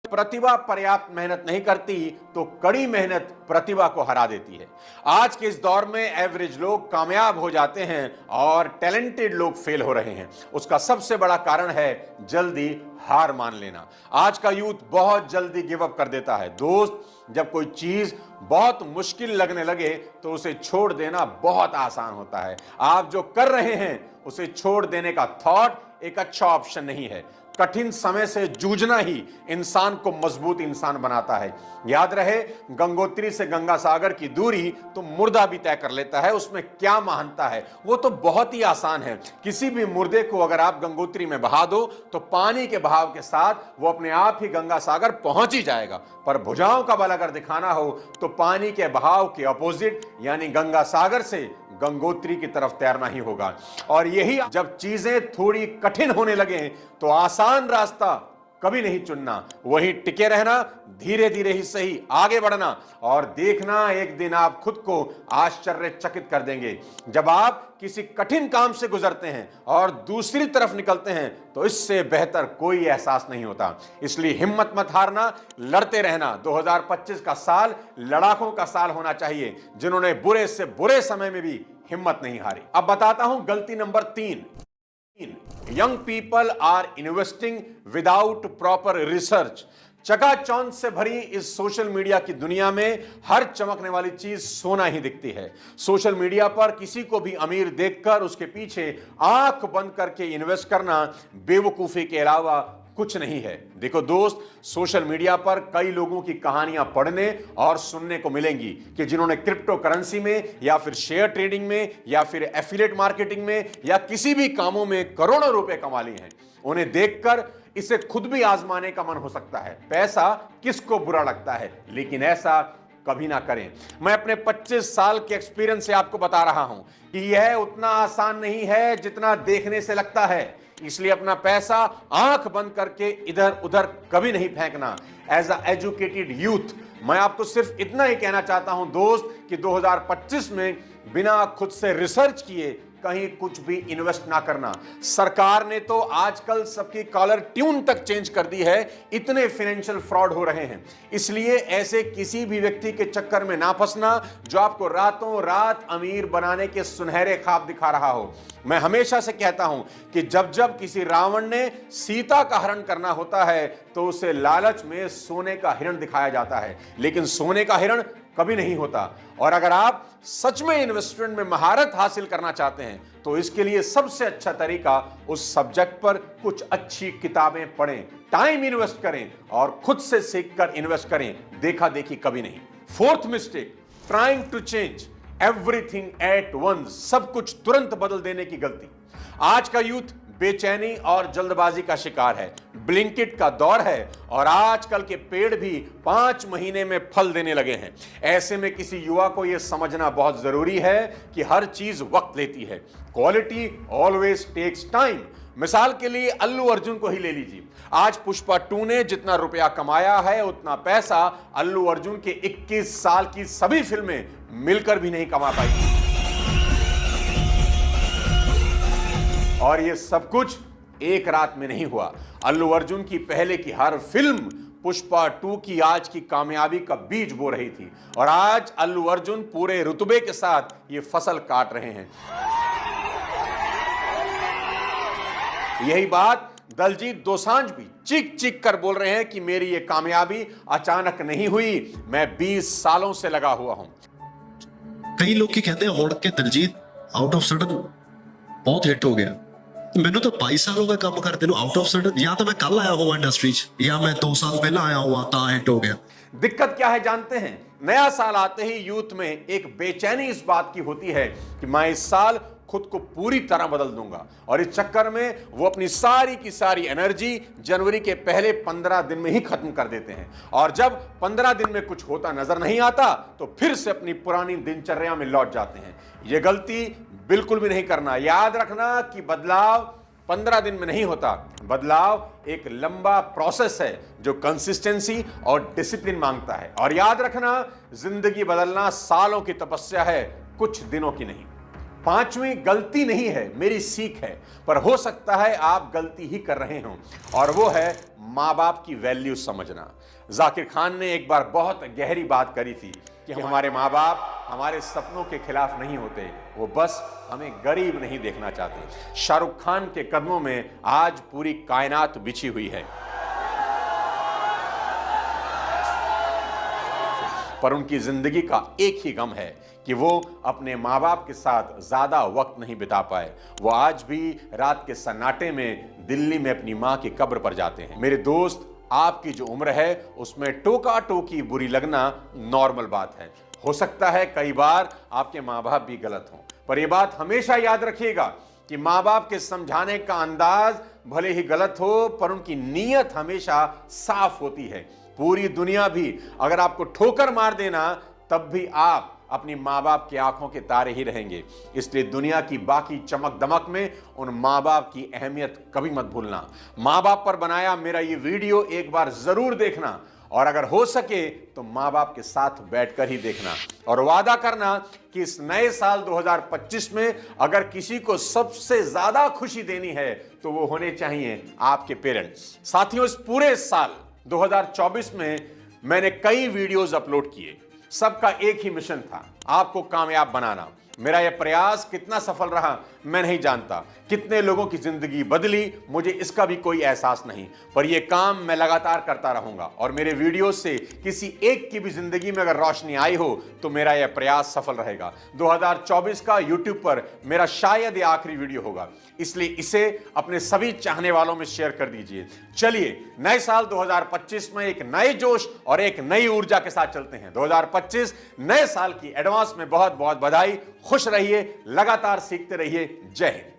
प्रतिभा पर्याप्त मेहनत नहीं करती तो कड़ी मेहनत प्रतिभा को हरा देती है। आज के इस दौर में एवरेज लोग कामयाब हो जाते हैं और टैलेंटेड लोग फेल हो रहे हैं। उसका सबसे बड़ा कारण है जल्दी हार मान लेना। आज का यूथ बहुत जल्दी गिव अप कर देता है। दोस्त, जब कोई चीज बहुत मुश्किल लगने लगे तो उसे छोड़ देना बहुत आसान होता है। आप जो कर रहे हैं उसे छोड़ देने का थॉट एक अच्छा ऑप्शन नहीं है। कठिन समय से जूझना ही इंसान को मजबूत इंसान बनाता है। याद रहे, गंगोत्री से गंगा सागर की दूरी तो मुर्दा भी तय कर लेता है। उसमें क्या महानता है? वो तो बहुत ही आसान है। किसी भी मुर्दे को अगर आप गंगोत्री में बहा दो तो पानी के बहाव के साथ वो अपने आप ही गंगा सागर पहुंच ही जाएगा। पर भुजाओं का बल अगर दिखाना हो तो पानी के बहाव के अपोजिट यानी गंगा सागर से गंगोत्री की तरफ तैरना ही होगा। और यही जब चीजें थोड़ी कठिन होने लगे तो आसान रास्ता कभी नहीं चुनना, वही टिके रहना, धीरे धीरे ही सही आगे बढ़ना और देखना एक दिन आप खुद को आश्चर्यचकित कर देंगे। जब आप किसी कठिन काम से गुजरते हैं और दूसरी तरफ निकलते हैं तो इससे बेहतर कोई एहसास नहीं होता। इसलिए हिम्मत मत हारना, लड़ते रहना। 2025 का साल लड़ाकों का साल होना चाहिए, जिन्होंने बुरे से बुरे समय में भी हिम्मत नहीं हारी। अब बताता हूं गलती number 3। Young people are investing without proper research. चकाचौंध से भरी इस सोशल मीडिया की दुनिया में हर चमकने वाली चीज सोना ही दिखती है। सोशल मीडिया पर किसी को भी अमीर देखकर उसके पीछे आंख बंद करके इन्वेस्ट करना बेवकूफी के अलावा कुछ नहीं है। देखो दोस्त, सोशल मीडिया पर कई लोगों की कहानियां पढ़ने और सुनने को मिलेंगी कि जिन्होंने क्रिप्टो करेंसी में या फिर शेयर ट्रेडिंग में या फिर एफिलिएट मार्केटिंग में या किसी भी कामों में करोड़ों रुपए कमा लिए हैं। उन्हें देखकर इसे खुद भी आजमाने का मन हो सकता है। पैसा किसको बुरा लगता है, लेकिन ऐसा कभी ना करें। मैं अपने 25 साल के एक्सपीरियंस से आपको बता रहा हूं कि यह उतना आसान नहीं है जितना देखने से लगता है। इसलिए अपना पैसा आंख बंद करके इधर उधर कभी नहीं फेंकना। एज अ एजुकेटेड यूथ मैं आपको सिर्फ इतना ही कहना चाहता हूं दोस्त कि 2025 में बिना खुद से रिसर्च किए कहीं कुछ भी इन्वेस्ट ना करना। सरकार ने तो आजकल सबकी कॉलर ट्यून तक चेंज कर दी है, इतने फाइनेंशियल फ्रॉड हो रहे हैं। इसलिए ऐसे किसी भी व्यक्ति के चक्कर में ना फंसना जो आपको रातों रात अमीर बनाने के सुनहरे ख्वाब दिखा रहा हो। मैं हमेशा से कहता हूं कि जब जब किसी रावण ने सीता का हरण करना होता है तो उसे लालच में सोने का हिरण दिखाया जाता है, लेकिन सोने का हिरण कभी नहीं होता। और अगर आप सच में इन्वेस्टमेंट में महारत हासिल करना चाहते हैं तो इसके लिए सबसे अच्छा तरीका उस सब्जेक्ट पर कुछ अच्छी किताबें पढ़ें, टाइम इन्वेस्ट करें और खुद से सीखकर इन्वेस्ट करें, देखा देखी कभी नहीं। Fourth mistake, trying to change everything at once. सब कुछ तुरंत बदल देने की गलती। आज का यूथ बेचैनी और जल्दबाजी का शिकार है। ब्लिंकिट का दौर है और आजकल के पेड़ भी 5 महीने में फल देने लगे हैं। ऐसे में किसी युवा को यह समझना बहुत जरूरी है कि हर चीज वक्त लेती है। Quality always takes time. मिसाल के लिए अल्लू अर्जुन को ही ले लीजिए। आज पुष्पा 2 ने जितना रुपया कमाया है उतना पैसा अल्लू अर्जुन के 21 साल की सभी फिल्में मिलकर भी नहीं कमा पाई। और ये सब कुछ एक रात में नहीं हुआ। अल्लू अर्जुन की पहले की हर फिल्म पुष्पा 2 की आज की कामयाबी का बीज बो रही थी और आज अल्लू अर्जुन पूरे रुतबे के साथ ये फसल काट रहे हैं। यही बात दलजीत दोसांझ भी चीख चीख कर बोल रहे हैं कि मेरी ये कामयाबी अचानक नहीं हुई, मैं 20 सालों से लगा हुआ हूं। कई लोग की कहते हैं होड़ के दलजीत आउट ऑफ सडन बहुत हिट हो गया। मैंने तो 22 साल हो गए काम करते आउट ऑफ सडन, या तो मैं कल आया हुआ इंडस्ट्री या मैं 2 साल पहले आया हुआ ता हिट हो गया। दिक्कत क्या है जानते हैं? नया साल आते ही यूथ में एक बेचैनी इस बात की होती है कि मैं इस साल खुद को पूरी तरह बदल दूंगा और इस चक्कर में वो अपनी सारी की सारी एनर्जी जनवरी के पहले 15 दिन में ही खत्म कर देते हैं और जब 15 दिन में कुछ होता नजर नहीं आता तो फिर से अपनी पुरानी दिनचर्या में लौट जाते हैं। ये गलती बिल्कुल भी नहीं करना। याद रखना कि बदलाव 15 दिन में नहीं होता। बदलाव एक लंबा प्रोसेस है जो कंसिस्टेंसी और डिसिप्लिन मांगता है। और याद रखना, जिंदगी बदलना सालों की तपस्या है, कुछ दिनों की नहीं। पांचवी गलती नहीं है, मेरी सीख है, पर हो सकता है आप गलती ही कर रहे हों, और वो है माँ बाप की वैल्यू समझना। जाकिर खान ने एक बार बहुत गहरी बात करी थी कि हमारे माँ बाप हमारे सपनों के खिलाफ नहीं होते, वो बस हमें गरीब नहीं देखना चाहते। शाहरुख खान के कदमों में आज पूरी कायनात बिछी हुई है, पर उनकी जिंदगी का एक ही गम है कि वो अपने माँ बाप के साथ ज्यादा वक्त नहीं बिता पाए। वो आज भी रात के सन्नाटे में दिल्ली में अपनी माँ की कब्र पर जाते हैं। मेरे दोस्त, आपकी जो उम्र है उसमें टोका टोकी बुरी लगना नॉर्मल बात है। हो सकता है कई बार आपके माँ बाप भी गलत हों, पर यह बात हमेशा याद रखिएगा कि माँ बाप के समझाने का अंदाज भले ही गलत हो, पर उनकी नीयत हमेशा साफ होती है। पूरी दुनिया भी अगर आपको ठोकर मार देना, तब भी आप अपनी माँ बाप की आंखों के तारे ही रहेंगे। इसलिए दुनिया की बाकी चमक दमक में उन माँ बाप की अहमियत कभी मत भूलना। माँ बाप पर बनाया मेरा ये वीडियो एक बार जरूर देखना, और अगर हो सके तो माँ बाप के साथ बैठकर ही देखना, और वादा करना कि इस नए साल 2025 में अगर किसी को सबसे ज्यादा खुशी देनी है तो वो होने चाहिए आपके पेरेंट्स। साथियों, इस पूरे साल 2024 में मैंने कई वीडियोस अपलोड किए, सबका एक ही मिशन था, आपको कामयाब बनाना। मेरा यह प्रयास कितना सफल रहा मैं नहीं जानता, कितने लोगों की जिंदगी बदली मुझे इसका भी कोई एहसास नहीं, पर यह काम मैं लगातार करता रहूंगा, और मेरे वीडियो से किसी एक की भी जिंदगी में अगर रोशनी आई हो तो मेरा यह प्रयास सफल रहेगा। 2024 का YouTube पर मेरा शायद यह आखिरी वीडियो होगा, इसलिए इसे अपने सभी चाहने वालों में शेयर कर दीजिए। चलिए नए साल 2025 में एक नए जोश और एक नई ऊर्जा के साथ चलते हैं। 2025 नए साल की एडवांस में बहुत बहुत बधाई। खुश रहिए, लगातार सीखते रहिए। जय हिंद।